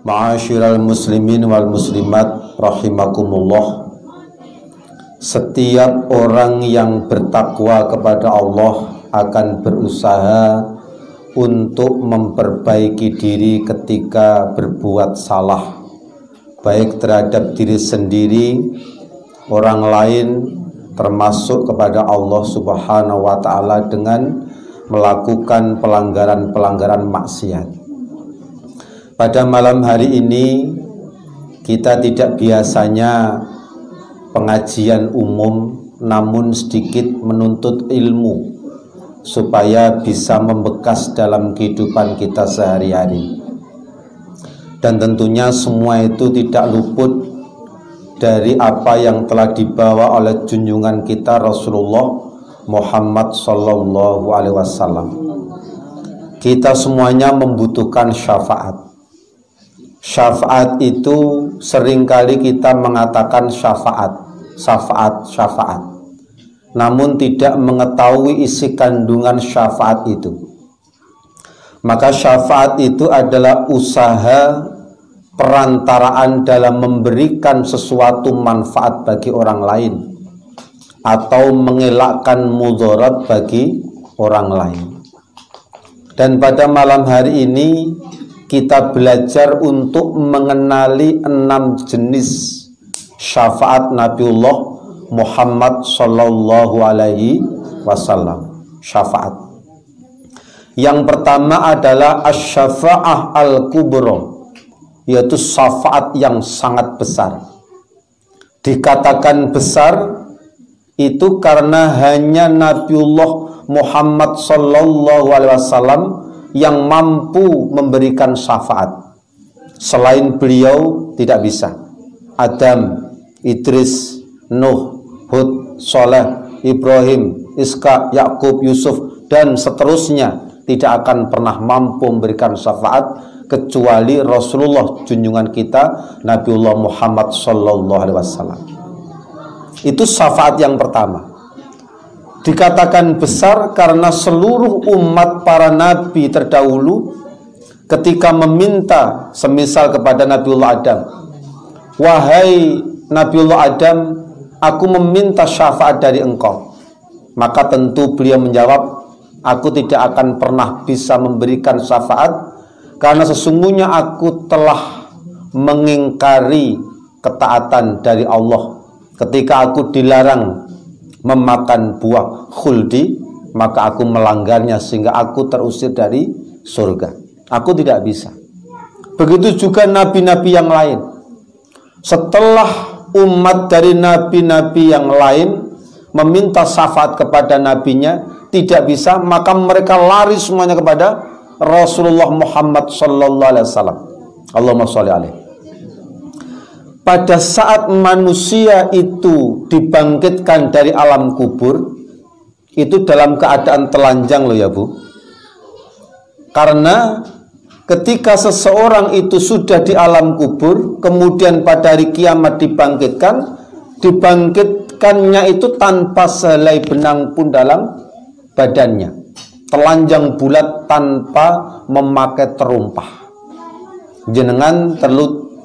Ma'asyiral muslimin wal muslimat rahimakumullah. Setiap orang yang bertakwa kepada Allah akan berusaha untuk memperbaiki diri ketika berbuat salah, baik terhadap diri sendiri, orang lain, termasuk kepada Allah Subhanahu wa ta'ala dengan melakukan pelanggaran-pelanggaran maksiat. Pada malam hari ini kita tidak biasanya pengajian umum, namun sedikit menuntut ilmu supaya bisa membekas dalam kehidupan kita sehari-hari. Dan tentunya semua itu tidak luput dari apa yang telah dibawa oleh junjungan kita Rasulullah Muhammad sallallahu alaihi wasallam. Kita semuanya membutuhkan syafaat. Syafaat itu seringkali kita mengatakan syafaat, namun tidak mengetahui isi kandungan syafaat itu. Maka syafaat itu adalah usaha perantaraan dalam memberikan sesuatu manfaat bagi orang lain atau mengelakkan mudarat bagi orang lain. Dan pada malam hari ini kita belajar untuk mengenali 6 jenis syafaat Nabiullah Muhammad sallallahu alaihi wasallam. Syafaat. Yang pertama adalah asy-syafa'ah al-kubra, yaitu syafaat yang sangat besar. Dikatakan besar itu karena hanya Nabiullah Muhammad sallallahu alaihi wasallam yang mampu memberikan syafaat. Selain beliau tidak bisa. Adam, Idris, Nuh, Hud, Saleh, Ibrahim, Ishak, Yakub, Yusuf, dan seterusnya tidak akan pernah mampu memberikan syafaat kecuali Rasulullah junjungan kita Nabiullah Muhammad sallallahu alaihi wasallam. Itu syafaat yang pertama. Dikatakan besar karena seluruh umat para nabi terdahulu ketika meminta semisal kepada Nabiullah Adam, wahai Nabiullah Adam, aku meminta syafaat dari engkau. Maka tentu beliau menjawab, aku tidak akan pernah bisa memberikan syafaat karena sesungguhnya aku telah mengingkari ketaatan dari Allah ketika aku dilarang memakan buah khuldi, maka aku melanggarnya sehingga aku terusir dari surga. Aku tidak bisa. Begitu juga nabi-nabi yang lain. Setelah umat dari nabi-nabi yang lain meminta syafaat kepada nabinya tidak bisa, maka mereka lari semuanya kepada Rasulullah Muhammad sallallahu alaihi wasallam. Allahumma sholli alaihi. Pada saat manusia itu dibangkitkan dari alam kubur, itu dalam keadaan telanjang loh ya Bu. Karena ketika seseorang itu sudah di alam kubur, kemudian pada hari kiamat dibangkitkannya itu tanpa sehelai benang pun dalam badannya. Telanjang bulat tanpa memakai terumpah. Jenengan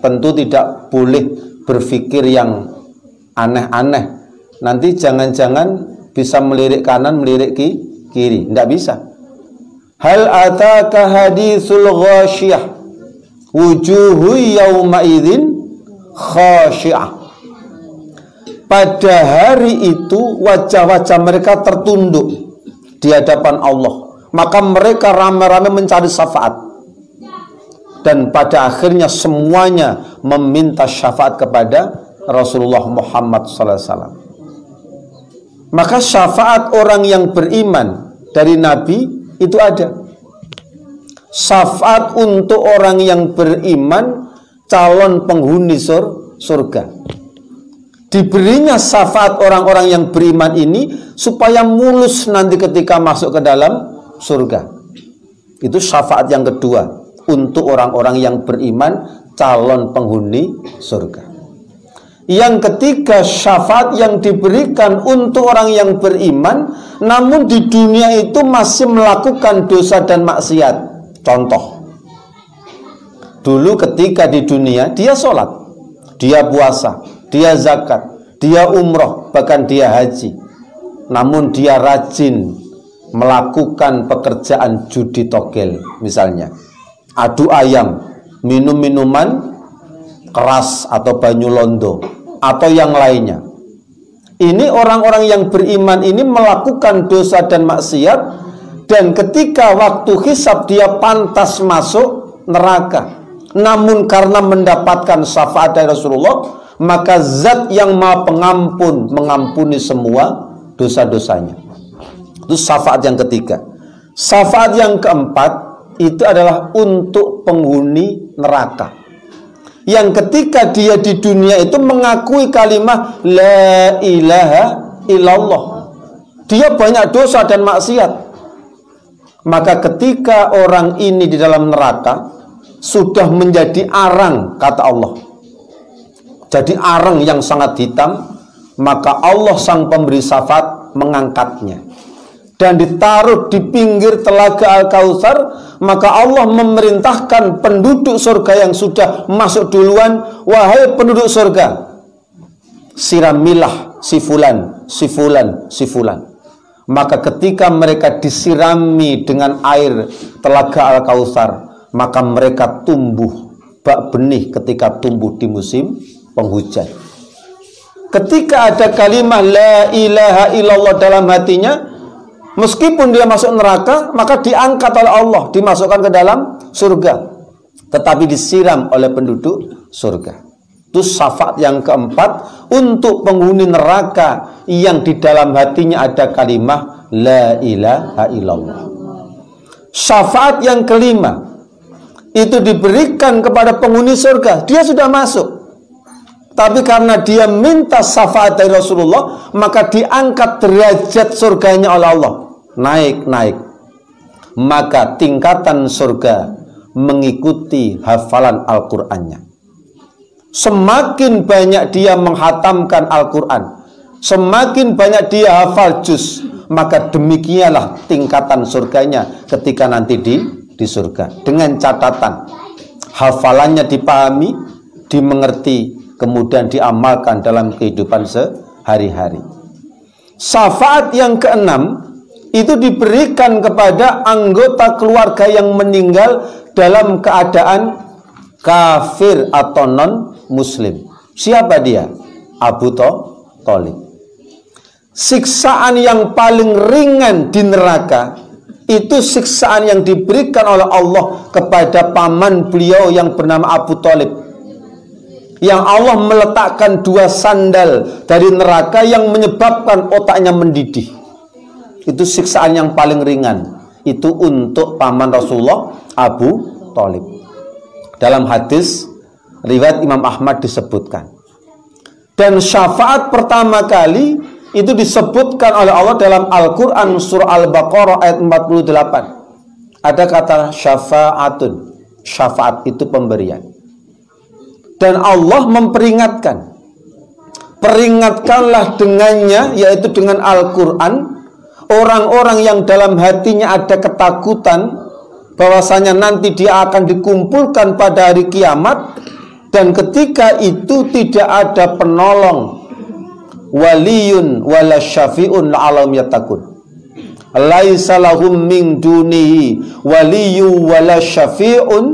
tentu tidak boleh berpikir yang aneh-aneh. Nanti jangan-jangan bisa melirik kanan, melirik kiri. Tidak bisa. Hal ataka haditsul ghasyiyah wujuhu yawma idzin khasyi'ah. Pada hari itu wajah-wajah mereka tertunduk di hadapan Allah. Maka mereka ramai-ramai mencari syafaat. Dan pada akhirnya semuanya meminta syafaat kepada Rasulullah Muhammad SAW. Maka syafaat orang yang beriman dari Nabi itu ada. Syafaat untuk orang yang beriman, calon penghuni surga. Diberinya syafaat orang-orang yang beriman ini supaya mulus nanti ketika masuk ke dalam surga. Itu syafaat yang kedua. Untuk orang-orang yang beriman, calon penghuni surga. Yang ketiga, syafaat yang diberikan untuk orang yang beriman, namun di dunia itu masih melakukan dosa dan maksiat. Contoh, Dulu ketika di dunia dia sholat, dia puasa, dia zakat, dia umroh, bahkan dia haji. Namun dia rajin melakukan pekerjaan judi togel, misalnya adu ayam, minum minuman keras atau banyu londo atau yang lainnya. Ini orang-orang yang beriman ini melakukan dosa dan maksiat, dan ketika waktu hisab dia pantas masuk neraka. Namun karena mendapatkan syafaat dari Rasulullah, maka Zat yang Maha Pengampun mengampuni semua dosa-dosanya. Itu syafaat yang ketiga. Syafaat yang keempat itu adalah untuk penghuni neraka, yang ketika dia di dunia itu mengakui kalimat la ilaha illallah, dia banyak dosa dan maksiat. Maka ketika orang ini di dalam neraka sudah menjadi arang, kata Allah, jadi arang yang sangat hitam, maka Allah sang pemberi syafaat mengangkatnya dan ditaruh di pinggir telaga Al-Kautsar. Maka Allah memerintahkan penduduk surga yang sudah masuk duluan, wahai penduduk surga, siramilah si fulan, si fulan, si fulan. Maka ketika mereka disirami dengan air telaga Al-Kautsar, maka mereka tumbuh bak benih ketika tumbuh di musim penghujan. Ketika ada kalimat la ilaha illallah dalam hatinya, meskipun dia masuk neraka, maka diangkat oleh Allah, dimasukkan ke dalam surga, tetapi disiram oleh penduduk surga. Itu syafaat yang keempat untuk penghuni neraka yang di dalam hatinya ada kalimat la ilaha illallah. Syafaat yang kelima itu diberikan kepada penghuni surga. Dia sudah masuk, tapi karena dia minta syafaat dari Rasulullah, maka diangkat derajat surganya oleh Allah, naik. Maka tingkatan surga mengikuti hafalan Al-Qur'annya. Semakin banyak dia menghatamkan Al-Quran, semakin banyak dia hafal juz, maka demikianlah tingkatan surganya ketika nanti di surga. Dengan catatan hafalannya dipahami, dimengerti, kemudian diamalkan dalam kehidupan sehari-hari. Syafaat yang keenam itu diberikan kepada anggota keluarga yang meninggal dalam keadaan kafir atau non-muslim. Siapa dia? Abu Thalib. Siksaan yang paling ringan di neraka itu siksaan yang diberikan oleh Allah kepada paman beliau yang bernama Abu Thalib, yang Allah meletakkan 2 sandal dari neraka yang menyebabkan otaknya mendidih. Itu siksaan yang paling ringan. Itu untuk paman Rasulullah, Abu Thalib. Dalam hadis riwayat Imam Ahmad disebutkan. Dan syafaat pertama kali itu disebutkan oleh Allah dalam Al-Quran surah Al-Baqarah ayat 48. Ada kata syafa'atun. Syafaat itu pemberian. Dan Allah memperingatkan, peringatkanlah dengannya, yaitu dengan Al-Quran, orang-orang yang dalam hatinya ada ketakutan bahwasanya nanti dia akan dikumpulkan pada hari kiamat, dan ketika itu tidak ada penolong, waliyun wala syafi'un la'alahum yattaqun. Laisa lahum min dunihi waliyun wala syafi'un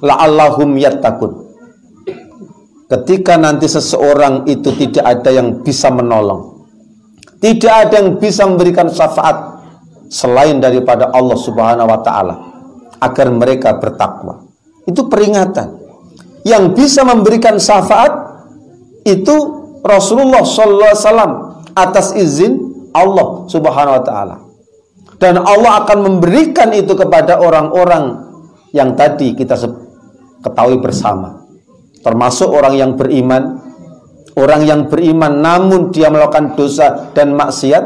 la'allahum yattaqun. Ketika nanti seseorang itu tidak ada yang bisa menolong, tidak ada yang bisa memberikan syafaat selain daripada Allah Subhanahu wa ta'ala, agar mereka bertakwa. Itu peringatan. Yang bisa memberikan syafaat itu Rasulullah SAW atas izin Allah Subhanahu wa ta'ala. Dan Allah akan memberikan itu kepada orang-orang yang tadi kita ketahui bersama, termasuk orang yang beriman. Orang yang beriman namun dia melakukan dosa dan maksiat,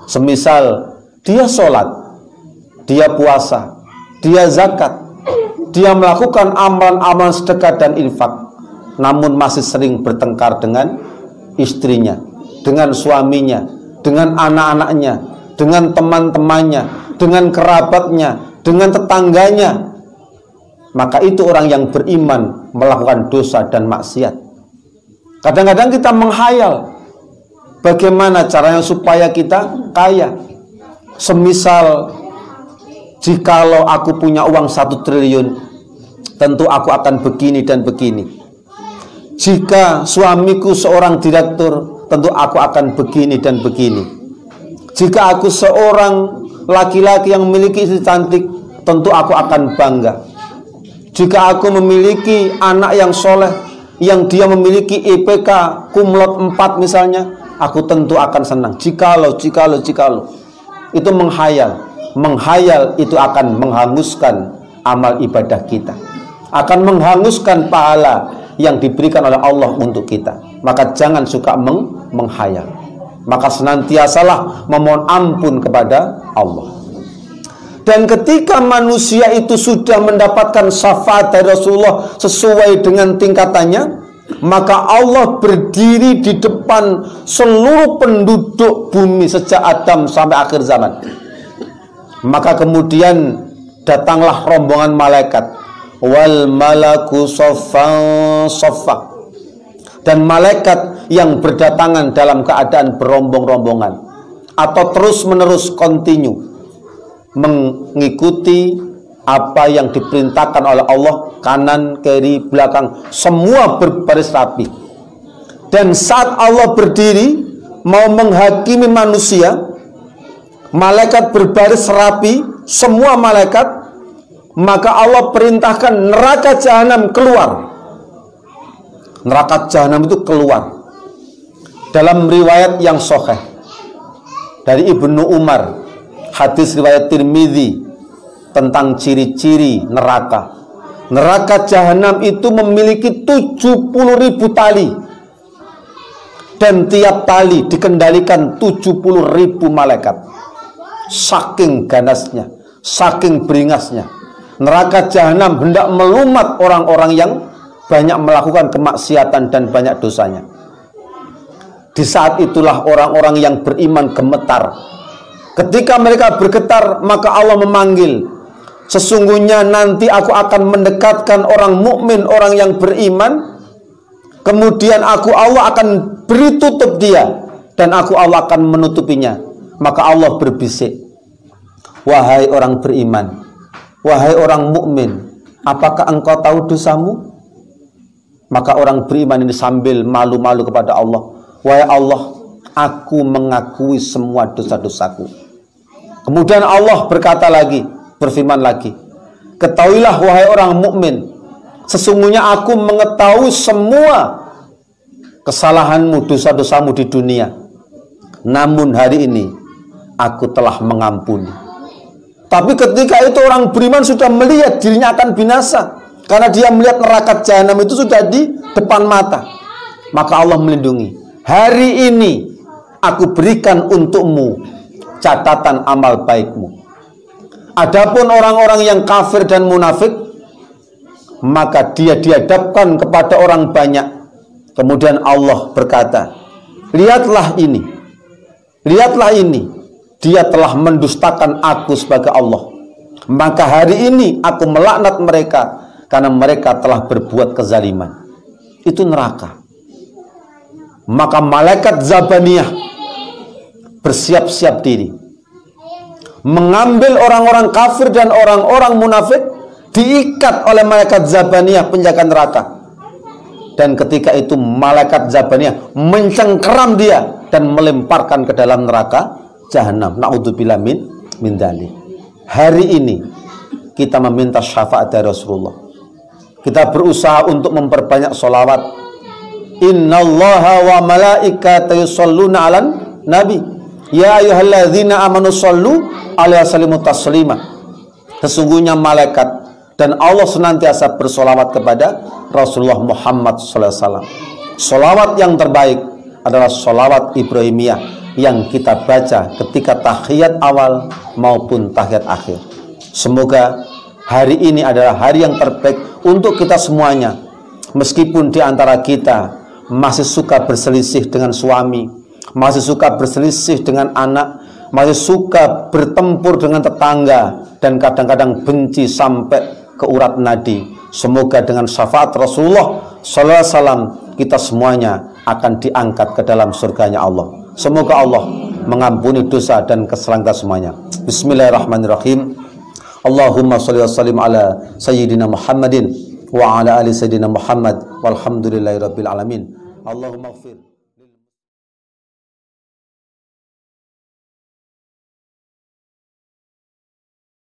semisal dia sholat, dia puasa, dia zakat, dia melakukan amalan-amalan sedekah dan infak, namun masih sering bertengkar dengan istrinya, dengan suaminya, dengan anak-anaknya, dengan teman-temannya, dengan kerabatnya, dengan tetangganya. maka itu orang yang beriman melakukan dosa dan maksiat. Kadang-kadang kita menghayal bagaimana caranya supaya kita kaya. Semisal, jikalau aku punya uang 1 triliun, tentu aku akan begini dan begini. Jika suamiku seorang direktur, tentu aku akan begini dan begini. Jika aku seorang laki-laki yang memiliki istri cantik, tentu aku akan bangga. Jika aku memiliki anak yang soleh, yang dia memiliki IPK kumlot 4 misalnya, aku tentu akan senang. Jikalau. Itu menghayal. Menghayal itu akan menghanguskan amal ibadah kita. Akan menghanguskan pahala yang diberikan oleh Allah untuk kita. Maka jangan suka menghayal. Maka senantiasalah memohon ampun kepada Allah. Dan ketika manusia itu sudah mendapatkan syafaat dari Rasulullah sesuai dengan tingkatannya, maka Allah berdiri di depan seluruh penduduk bumi sejak Adam sampai akhir zaman. Maka kemudian datanglah rombongan malaikat, wal malaku saffan saffa, dan malaikat yang berdatangan dalam keadaan berombong-rombongan atau terus-menerus kontinu mengikuti apa yang diperintahkan oleh Allah, kanan, kiri, belakang, semua berbaris rapi. Dan saat Allah berdiri mau menghakimi manusia, malaikat berbaris rapi, semua malaikat, maka Allah perintahkan neraka jahanam keluar. Neraka jahanam itu keluar. Dalam riwayat yang sahih dari Ibnu Umar, hadis riwayat Tirmidzi tentang ciri-ciri neraka. Neraka jahanam itu memiliki 70.000 tali. Dan tiap tali dikendalikan 70.000 malaikat. Saking ganasnya, saking beringasnya. Neraka jahanam hendak melumat orang-orang yang banyak melakukan kemaksiatan dan banyak dosanya. Di saat itulah orang-orang yang beriman gemetar. Ketika mereka bergetar, maka Allah memanggil, sesungguhnya nanti aku akan mendekatkan orang mukmin, orang yang beriman, kemudian Allah akan beri tutup dia, dan Allah akan menutupinya. Maka Allah berbisik, wahai orang beriman, wahai orang mukmin, apakah engkau tahu dosamu? Maka orang beriman ini sambil malu-malu kepada Allah, wahai Allah, aku mengakui semua dosa-dosaku. Kemudian Allah berkata lagi, berfirman lagi, ketahuilah wahai orang mukmin, sesungguhnya aku mengetahui semua kesalahanmu, dosa-dosamu di dunia. Namun hari ini aku telah mengampuni. Tapi ketika itu orang beriman sudah melihat dirinya akan binasa, karena dia melihat neraka jahanam itu sudah di depan mata. Maka Allah melindungi. Hari ini aku berikan untukmu catatan amal baikmu. Adapun orang-orang yang kafir dan munafik, maka dia dihadapkan kepada orang banyak. Kemudian Allah berkata, lihatlah ini, dia telah mendustakan aku sebagai Allah. Maka hari ini aku melaknat mereka karena mereka telah berbuat kezaliman. Itu neraka. Maka malaikat Zabaniyah bersiap-siap diri, mengambil orang-orang kafir dan orang-orang munafik, diikat oleh malaikat Zabaniyah penjaga neraka. Dan ketika itu malaikat Zabaniyah mencengkeram dia dan melemparkan ke dalam neraka jahanam. Na'udzubillah min dzalik. Hari ini kita meminta syafaat dari Rasulullah. Kita berusaha untuk memperbanyak sholawat. Innallaha wa malaikatahu yusholluna 'alan nabi. Ya ayyuhalladzina amanu shollu alaihi wasallimu taslima. Sesungguhnya malaikat dan Allah senantiasa bersolawat kepada Rasulullah Muhammad SAW. Solawat yang terbaik adalah solawat Ibrahimiyah yang kita baca ketika tahiyat awal maupun tahiyat akhir. Semoga hari ini adalah hari yang terbaik untuk kita semuanya. Meskipun di antara kita masih suka berselisih dengan suami, masih suka berselisih dengan anak, masih suka bertempur dengan tetangga, dan kadang-kadang benci sampai ke urat nadi. Semoga dengan syafaat Rasulullah sallallahu alaihi wasallam kita semuanya akan diangkat ke dalam surganya Allah. Semoga Allah mengampuni dosa dan kesalahan kita semuanya. Bismillahirrahmanirrahim. Allahumma sholli wa sallim ala sayyidina Muhammadin wa ala ali sayyidina Muhammad walhamdulillahirabbil alamin. Allahumma ighfir